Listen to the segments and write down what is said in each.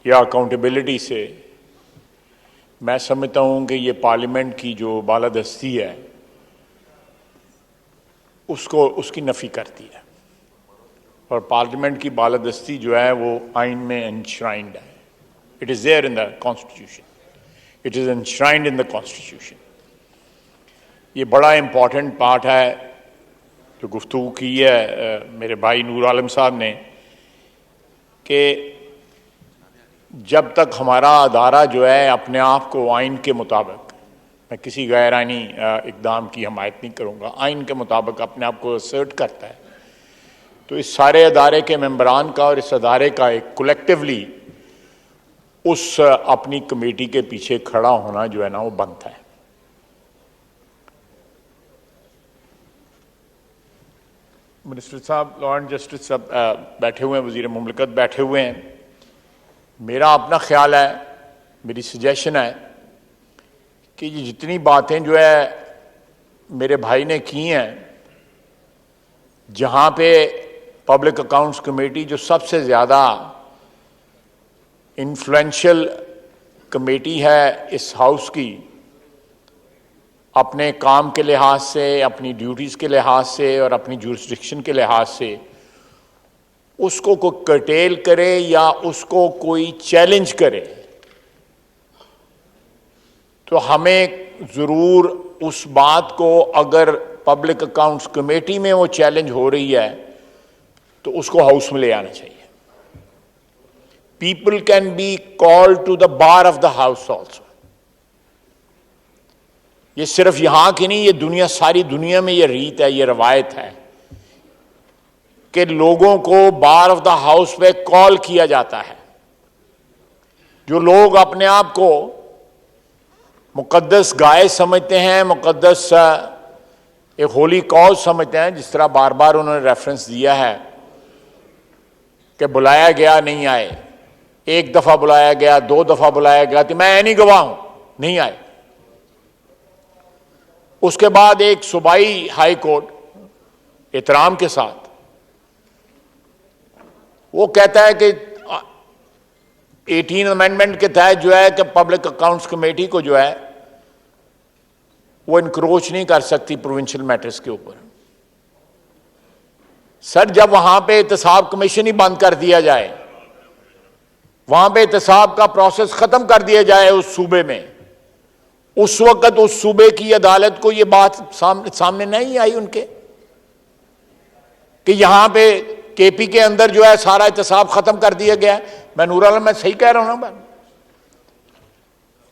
या अकाउंटेबिलिटी से मैं समझता हूं कि ये पार्लियामेंट की जो बालादस्ती है उसकी नफ़ी करती है और पार्लियामेंट की बालादस्ती जो है वो आइन में एनश्राइंड है। It is there in the constitution, it is enshrined in the constitution. ये बड़ा इम्पॉर्टेंट पार्ट है जो गुफ्तगू की है मेरे भाई नूर आलम साहब ने कि जब तक हमारा अदारा जो है अपने आप को आइन के मुताबिक, मैं किसी गैर आइनी इकदाम की हमायत नहीं करूँगा, आइन के मुताबिक अपने आप को असर्ट करता है, तो इस सारे अदारे के मेंबरान का और इस अदारे का एक कलेक्टिवली उस अपनी कमेटी के पीछे खड़ा होना जो है ना वो बनता है। मिनिस्टर साहब, लॉ एंड जस्टिस सब बैठे हुए हैं, वज़ीर मुमलिकत बैठे हुए हैं। मेरा अपना ख्याल है, मेरी सजेशन है कि ये जितनी बातें जो है मेरे भाई ने की हैं, जहाँ पे पब्लिक अकाउंट्स कमेटी जो सबसे ज़्यादा इन्फ्लुएंशियल कमेटी है इस हाउस की, अपने काम के लिहाज से, अपनी ड्यूटीज़ के लिहाज से और अपनी जुरिस्डिक्शन के लिहाज से उसको कोई कर्टेल करे या उसको कोई चैलेंज करे, तो हमें ज़रूर उस बात को, अगर पब्लिक अकाउंट्स कमेटी में वो चैलेंज हो रही है तो उसको हाउस में ले आना चाहिए। People can be called to the bar of the house also. ये सिर्फ यहां की नहीं, ये दुनिया, सारी दुनिया में ये रीत है, ये रवायत है कि लोगों को बार ऑफ द हाउस पे कॉल किया जाता है। जो लोग अपने आप को मुकद्दस गाय समझते हैं, मुकद्दस एक होली कॉज समझते हैं, जिस तरह बार बार उन्होंने रेफरेंस दिया है कि बुलाया गया नहीं आए, एक दफा बुलाया गया, दो दफा बुलाया गया, तो मैं नहीं गवाह हूं, नहीं आए। उसके बाद एक सूबाई हाई कोर्ट एहतराम के साथ वो कहता है कि 18 अमेंडमेंट के तहत जो है कि पब्लिक अकाउंट्स कमेटी को जो है वो इंक्रोच नहीं कर सकती प्रोविंशियल मैटर्स के ऊपर। सर, जब वहां पे एहतसाब कमीशन ही बंद कर दिया जाए, वहां पे एहतसाब का प्रोसेस खत्म कर दिया जाए उस सूबे में, उस वक्त उस सूबे की अदालत को ये बात सामने नहीं आई उनके कि यहां पे केपी के अंदर जो है सारा एहतसाब खत्म कर दिया गया है। मैं नूर आलम, मैं सही कह रहा हूं ना?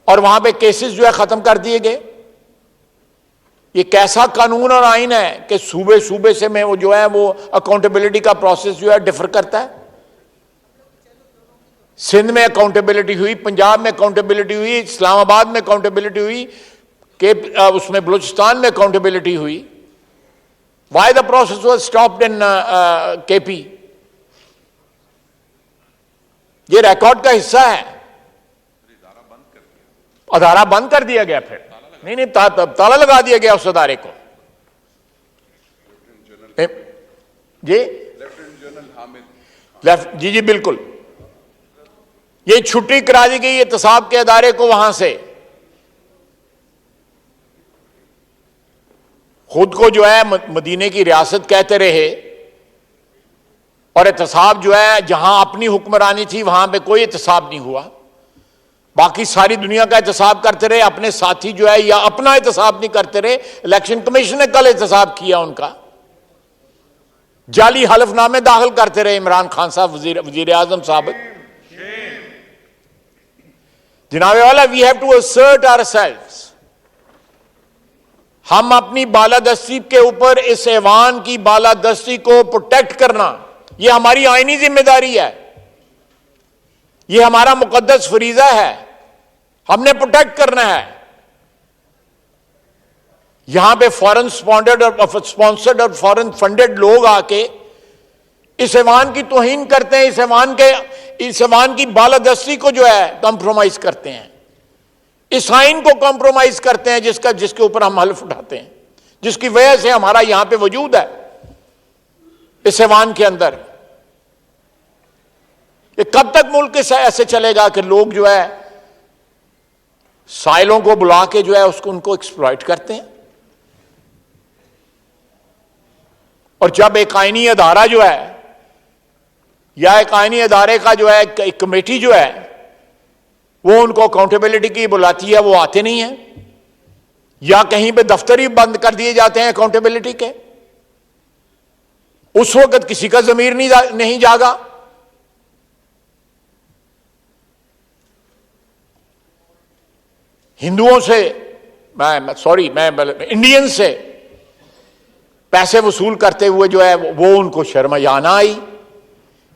और वहां पे केसेस जो है खत्म कर दिए गए। ये कैसा कानून और आइन है कि सूबे सूबे से में वो जो है वो अकाउंटेबिलिटी का प्रोसेस जो है डिफर करता है। सिंध में अकाउंटेबिलिटी हुई, पंजाब में अकाउंटेबिलिटी हुई, इस्लामाबाद में अकाउंटेबिलिटी हुई, के उसमें बलूचिस्तान में अकाउंटेबिलिटी हुई। Why the process was stopped in KP? ये रिकॉर्ड का हिस्सा है। अदारा बंद कर दिया गया, फिर नहीं, ताला लगा दिया गया उस अदारे को। जी जी जी बिल्कुल, ये छुट्टी करा दी गई एहतसाब के अदारे को वहां से। खुद को जो है मदीने की रियासत कहते रहे और एहतसाब जो है जहां अपनी हुक्मरानी थी वहां पे कोई एहतसाब नहीं हुआ। बाकी सारी दुनिया का एहतसाब करते रहे, अपने साथी जो है या अपना एहतसाब नहीं करते रहे। इलेक्शन कमीशन ने कल एहतसाब किया उनका, जाली हलफनामे दाखिल करते रहे इमरान खान साहब, वजीर आजम साहब। जनाबे वाला, we have to assert ourselves. हम अपनी बालादस्ती के ऊपर इस ऐवान की बालादस्ती को प्रोटेक्ट करना, यह हमारी आईनी जिम्मेदारी है, यह हमारा मुकद्दस फरीजा है, हमने प्रोटेक्ट करना है। यहां पे फॉरेन स्पॉन्सर्ड और फॉरेन फंडेड लोग आके इस ऐवान की तौहीन करते हैं, इस ऐवान की बालादस्ती को जो है कॉम्प्रोमाइज करते हैं, इस आइन को कॉम्प्रोमाइज करते हैं जिसके ऊपर हम हल्फ उठाते हैं, जिसकी वजह से हमारा यहां पे वजूद है इस ऐवान के अंदर। ये कब तक मुल्क ऐसे चलेगा कि लोग जो है साइलों को बुला के जो है उसको उनको एक्सप्लॉइट करते हैं? और जब एक आईनी अदारा जो है या एक आईनी अदारे का जो है एक कमेटी जो है वो उनको अकाउंटेबिलिटी की बुलाती है, वो आते नहीं है, या कहीं पे दफ्तर ही बंद कर दिए जाते हैं अकाउंटेबिलिटी के, उस वक्त किसी का जमीर नहीं जागा। हिंदुओं से मैं इंडियन से पैसे वसूल करते हुए जो है वो उनको शर्म ना आई।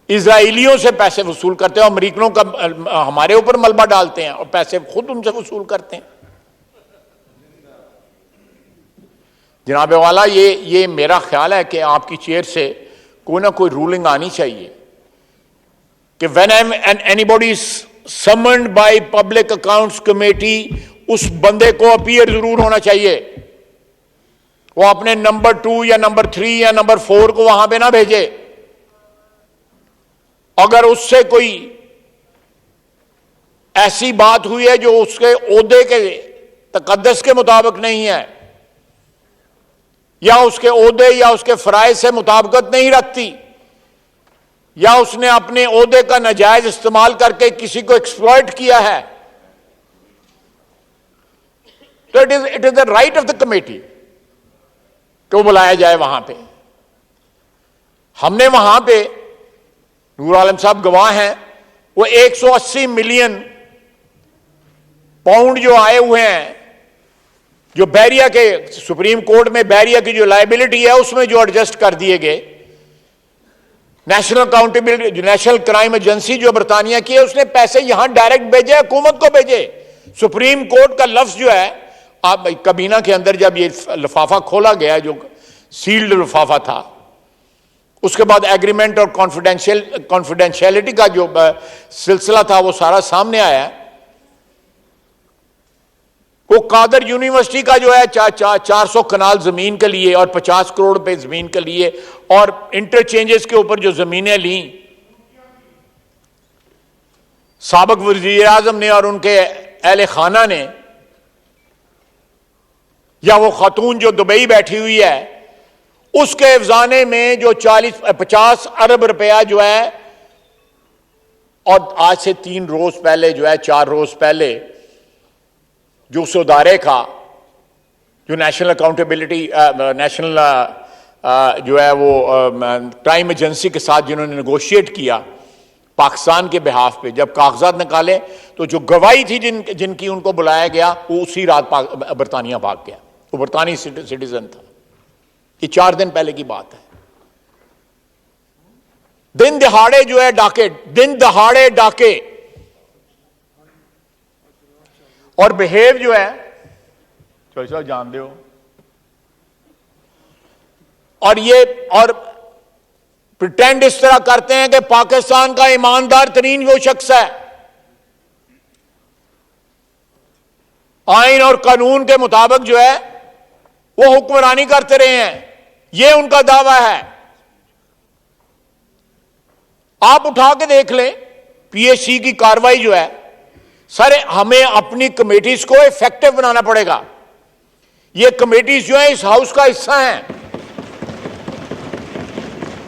इजराइलियों से पैसे वसूल करते हैं, अमरीकनों का हमारे ऊपर मलबा डालते हैं और पैसे खुद उनसे वसूल करते हैं। जनाब वाला, ये मेरा ख्याल है कि आपकी चेयर से कोई ना कोई रूलिंग आनी चाहिए कि when anybody is summoned by public accounts committee, उस बंदे को अपीयर जरूर होना चाहिए। वो अपने नंबर 2 या नंबर 3 या नंबर 4 को वहां पे ना भेजे। अगर उससे कोई ऐसी बात हुई है जो उसके ओहदे के तकद्दस के मुताबिक नहीं है, या उसके ओहदे या उसके फराइज से मुताबिकत नहीं रखती, या उसने अपने ओहदे का नाजायज इस्तेमाल करके किसी को एक्सप्लॉइट किया है, तो it is the right of the committee को बुलाया जाए वहां पे। हमने वहां पे, नूर आलम साहब गवाह हैं, वो 180 मिलियन पाउंड जो आए हुए हैं, जो बैरिया के सुप्रीम कोर्ट में बैरिया की जो लायबिलिटी है उसमें जो एडजस्ट कर दिए गए, national accountability, national crime agency जो बरतानिया की है, उसने पैसे यहां डायरेक्ट भेजे, हुकूमत को भेजे। सुप्रीम कोर्ट का लफ्ज जो है, आप कबीना के अंदर जब ये लिफाफा खोला गया, जो सील्ड लिफाफा था, उसके बाद एग्रीमेंट और कॉन्फिडेंशियलिटी का जो सिलसिला था वो सारा सामने आया। वो कादर यूनिवर्सिटी का जो है 400 कनाल जमीन के लिए और 50 करोड़ रुपए जमीन के लिए और इंटरचेंजेस के ऊपर जो जमीनें ली, साबिक वज़ीर आज़म ने और उनके अहले खाना ने, या वो खातून जो दुबई बैठी हुई है, उसके अफजाने में जो 50 अरब रुपया जो है, और आज से 3 रोज पहले जो है, 4 रोज पहले, जो उस अदारे का जो नेशनल अकाउंटेबिलिटी नेशनल जो है वो क्राइम एजेंसी के साथ जिन्होंने नेगोशिएट किया पाकिस्तान के बिहाफ पे, जब कागजात निकाले तो जो गवाही थी जिनकी उनको बुलाया गया, वो उसी रात बरतानिया भाग गया। वो बरतानी सिटीजन था। ये 4 दिन पहले की बात है। दिन दहाड़े जो है डाके, दिन दहाड़े डाके, और बिहेव जो है चोई साहब जानते हो, और प्रिटेंड इस तरह करते हैं कि पाकिस्तान का ईमानदार तरीन वो शख्स है, आइन और कानून के मुताबिक जो है वो हुक्मरानी करते रहे हैं, ये उनका दावा है। आप उठा के देख लें पीएससी की कार्रवाई जो है। सर, हमें अपनी कमेटीज को इफेक्टिव बनाना पड़ेगा। ये कमेटीज जो है इस हाउस का हिस्सा हैं,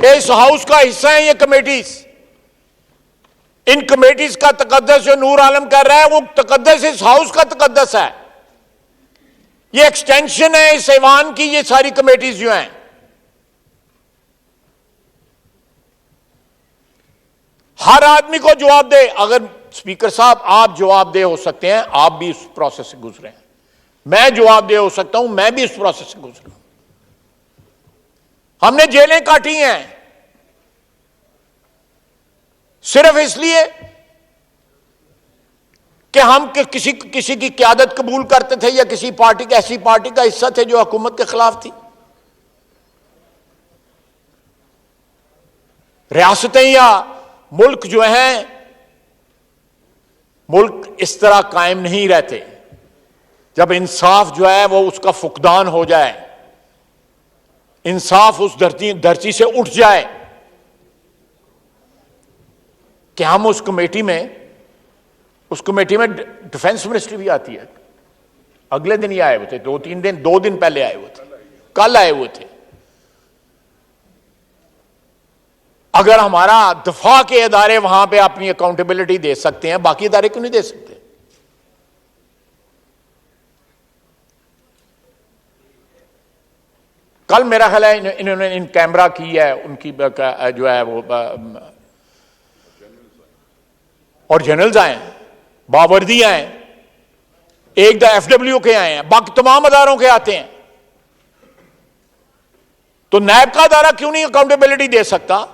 इस हाउस का हिस्सा है ये कमेटीज। इन कमेटीज का तकद्दस जो नूर आलम कर रहा है, वो तकद्दस इस हाउस का तकद्दस है। ये एक्सटेंशन है इस ऐवान की, ये सारी कमेटीज जो हैं। हर आदमी को जवाब दे। अगर स्पीकर साहब आप जवाबदेह हो सकते हैं, आप भी उस प्रोसेस से गुजरे हैं, मैं जवाबदेह हो सकता हूं, मैं भी उस प्रोसेस से गुजरा। हमने जेलें काटी हैं सिर्फ इसलिए कि हम किसी की क़यादत कबूल करते थे, या किसी पार्टी के ऐसी पार्टी का हिस्सा थे जो हुकूमत के खिलाफ थी। रियासतें या मुल्क जो हैं, मुल्क इस तरह कायम नहीं रहते जब इंसाफ जो है वो उसका फुकदान हो जाए, इंसाफ उस धरती से उठ जाए। कि हम उस कमेटी में डिफेंस मिनिस्ट्री भी आती है। अगले दिन ही आए हुए थे, 2 दिन पहले आए हुए थे, कल आए हुए थे। अगर हमारा दफा के इदारे वहां पे अपनी अकाउंटेबिलिटी दे सकते हैं, बाकी इदारे क्यों नहीं दे सकते? कल मेरा ख्याल है इन्होंने इन कैमरा की है उनकी जो है वो, और जनरल्स आए, बावर्दी आए, एक FW के आए हैं, बाकी तमाम अदारों के आते हैं। तो नैब का अदारा क्यों नहीं अकाउंटेबिलिटी दे सकता?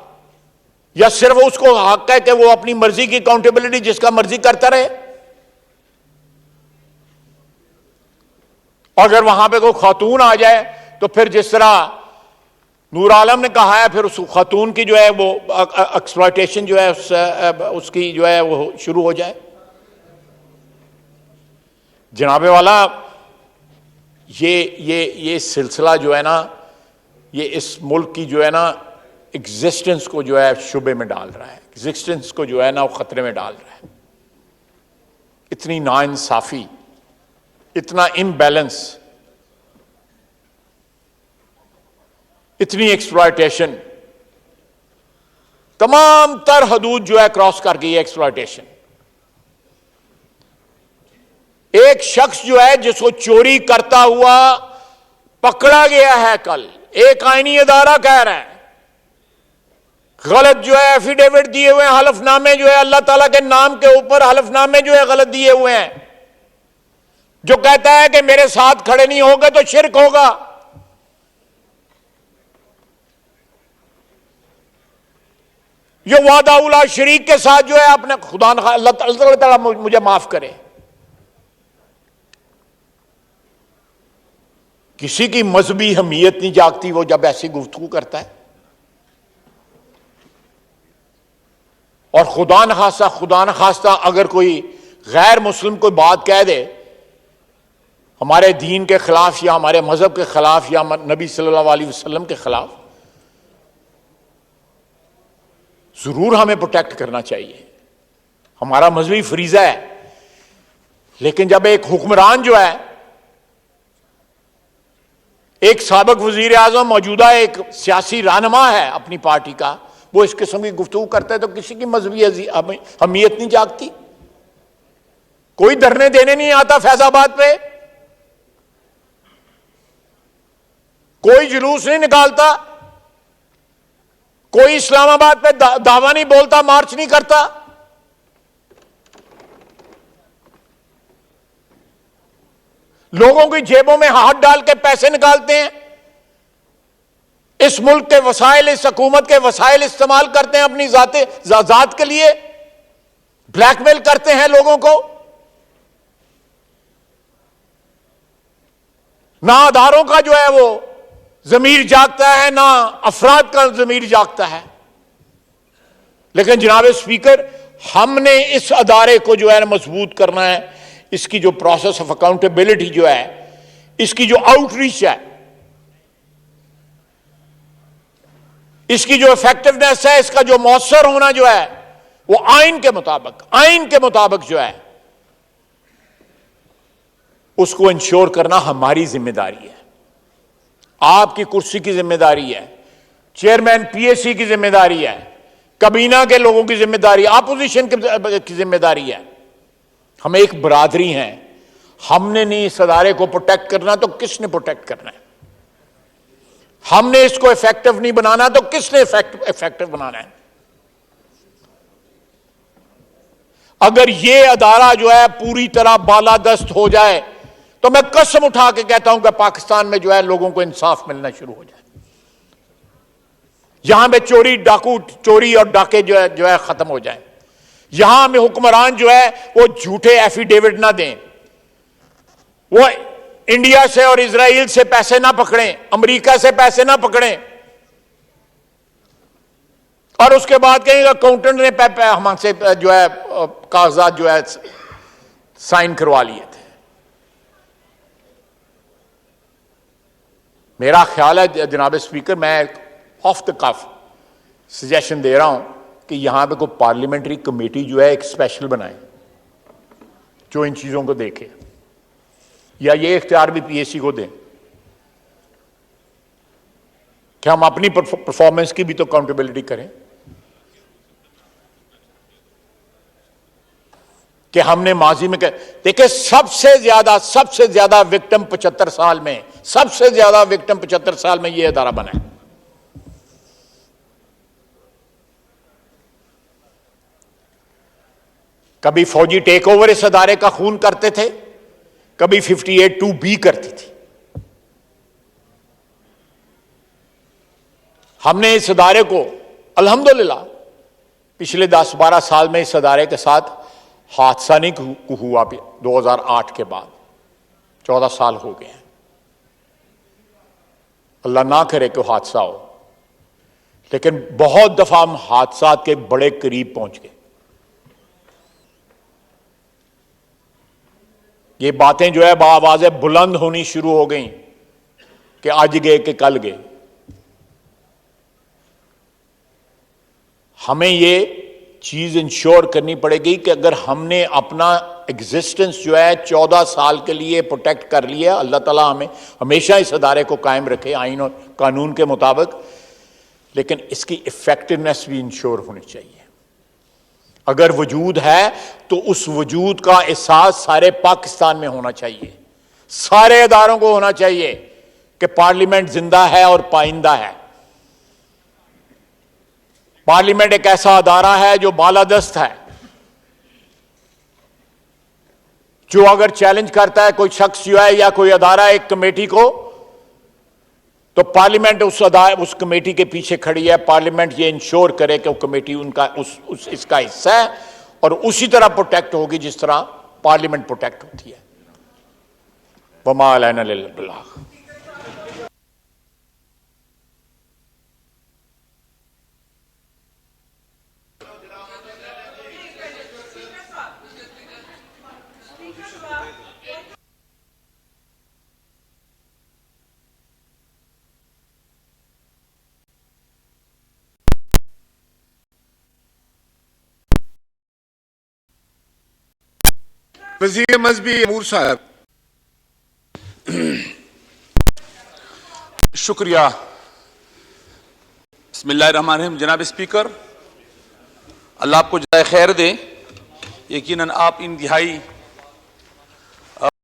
या सिर्फ उसको हक है कि वो अपनी मर्जी की अकाउंटेबिलिटी जिसका मर्जी करता रहे? अगर वहां पे कोई खातून आ जाए तो फिर जिस तरह नूर आलम ने कहा है, फिर उस खातून की जो है वो एक्सप्लॉयटेशन जो है उसकी जो है वो शुरू हो जाए। जनाबे वाला, ये सिलसिला जो है ना, ये इस मुल्क की जो है ना एग्जिस्टेंस को जो है शुबे में डाल रहा है, एग्जिस्टेंस को जो है ना वो खतरे में डाल रहा है। इतनी नाइंसाफी, इतना इम्बैलेंस, इतनी एक्सप्लॉयटेशन, तमाम तर हदूद जो है क्रॉस कर गई है एक्सप्लॉयटेशन। एक शख्स जो है जिसको चोरी करता हुआ पकड़ा गया है, कल एक आईनी अदारा कह रहा है गलत जो है एफिडेविट दिए हुए हैं, हलफनामे जो है अल्लाह ताला के नाम के ऊपर हलफनामे जो है गलत दिए हुए हैं, जो कहता है कि मेरे साथ खड़े नहीं होगे तो शिरक होगा। जो वादा उला शरीक के साथ जो है अपने खुदा अल्लाह ताला मुझे माफ करे, किसी की मजहबी हमीयत नहीं जागती वो जब ऐसी गुफ्तगू करता है। और खुदा न खास्ता अगर कोई गैर मुस्लिम कोई बात कह दे हमारे दीन के खिलाफ या हमारे मजहब के खिलाफ या नबी सल्लल्लाहु अलैहि वसल्लम के खिलाफ, जरूर हमें प्रोटेक्ट करना चाहिए, हमारा मजहबी फरीजा है। लेकिन जब एक हुक्मरान जो है, एक साबिक वजीर आजम, मौजूदा एक सियासी रहनुमा है अपनी पार्टी का, वो इस किस्म की गुफ्तगू करता है तो किसी की मजहबी हमीयत नहीं जागती। कोई धरने देने नहीं आता फैजाबाद पे, कोई जुलूस नहीं निकालता, कोई इस्लामाबाद पे दावा नहीं बोलता, मार्च नहीं करता। लोगों की जेबों में हाथ डाल के पैसे निकालते हैं, इस मुल्क के वसाइल, इस हुकूमत के वसाइल इस्तेमाल करते हैं अपनी जात के लिए, ब्लैकमेल करते हैं लोगों को। ना अदारों का जो है वो जमीर जागता है, ना अफराद का जमीर जागता है। लेकिन जनाब स्पीकर, हमने इस अदारे को जो है मजबूत करना है। इसकी जो प्रोसेस ऑफ अकाउंटेबिलिटी जो है, इसकी जो आउटरीच है, इसकी जो इफेक्टिवनेस है, इसका जो मौसर होना जो है, वो आइन के मुताबिक जो है उसको इंश्योर करना हमारी जिम्मेदारी है, आपकी कुर्सी की जिम्मेदारी है, चेयरमैन पीएससी की जिम्मेदारी है, कबीना के लोगों की जिम्मेदारी, अपोजिशन की जिम्मेदारी है। हम एक बरादरी हैं, हमने नहीं इस अदारे को प्रोटेक्ट करना तो किसने प्रोटेक्ट करना है? हमने इसको इफेक्टिव नहीं बनाना तो किसने इफेक्टिव बनाना है? अगर यह अदारा जो है पूरी तरह बालादस्त हो जाए तो मैं कसम उठा के कहता हूं कि पाकिस्तान में जो है लोगों को इंसाफ मिलना शुरू हो जाए। यहां पे चोरी और डाके जो है खत्म हो जाए। यहां में हुक्मरान जो है वो झूठे एफिडेविट ना दें, वो इंडिया से और इजराइल से पैसे ना पकड़ें, अमेरिका से पैसे ना पकड़ें और उसके बाद कहेंगे अकाउंटेंट ने हमसे जो है कागजात जो है साइन करवा लिए थे। मेरा ख्याल है जनाब स्पीकर, मैं ऑफ द कफ सजेशन दे रहा हूं कि यहां पे कोई पार्लियामेंट्री कमेटी जो है एक स्पेशल बनाए जो इन चीजों को देखे, या ये इख्तियार भी पीएससी को दें कि हम अपनी परफॉर्मेंस की भी तो अकाउंटेबिलिटी करें कि हमने माजी में देखिए सबसे ज्यादा विक्टिम 75 साल में, सबसे ज्यादा विक्टिम 75 साल में यह अदारा बना है। कभी फौजी टेक ओवर इस अदारे का खून करते थे, कभी 58(2)B करती थी। हमने इस अदारे को अल्हम्दुलिल्लाह पिछले 10-12 साल में इस अदारे के साथ हादसा नहीं हुआ। 2008 के बाद 14 साल हो गए हैं, अल्लाह ना करे कि हादसा हो, लेकिन बहुत दफा हम हादसा के बड़े करीब पहुंच गए। ये बातें जो है बाआवाज़ बुलंद होनी शुरू हो गई कि आज गए कि कल गए। हमें ये चीज इंश्योर करनी पड़ेगी कि अगर हमने अपना एग्जिस्टेंस जो है 14 साल के लिए प्रोटेक्ट कर लिया, अल्लाह ताला हमें हमेशा इस अदारे को कायम रखे आइन और कानून के मुताबिक, लेकिन इसकी इफेक्टिवनेस भी इंश्योर होनी चाहिए। अगर वजूद है तो उस वजूद का एहसास सारे पाकिस्तान में होना चाहिए, सारे अदारों को होना चाहिए कि पार्लियामेंट जिंदा है और पाइंदा है। पार्लियामेंट एक ऐसा अदारा है जो बालादस्त है, जो अगर चैलेंज करता है कोई शख्स जो है या कोई अदारा एक कमेटी को, तो पार्लियामेंट उस कमेटी के पीछे खड़ी है। पार्लियामेंट ये इंश्योर करे कि वो कमेटी उनका इसका हिस्सा है और उसी तरह प्रोटेक्ट होगी जिस तरह पार्लियामेंट प्रोटेक्ट होती है। वमा अलैना इल्लल बलाग। वज़ीर मज़हबी अमूर साहब। शुक्रिया। बिस्मिल्लाहिर्रहमानिर्रहीम। जनाब स्पीकर, अल्लाह आपको जज़ाए खैर दे। यकीनन आप इंतहाई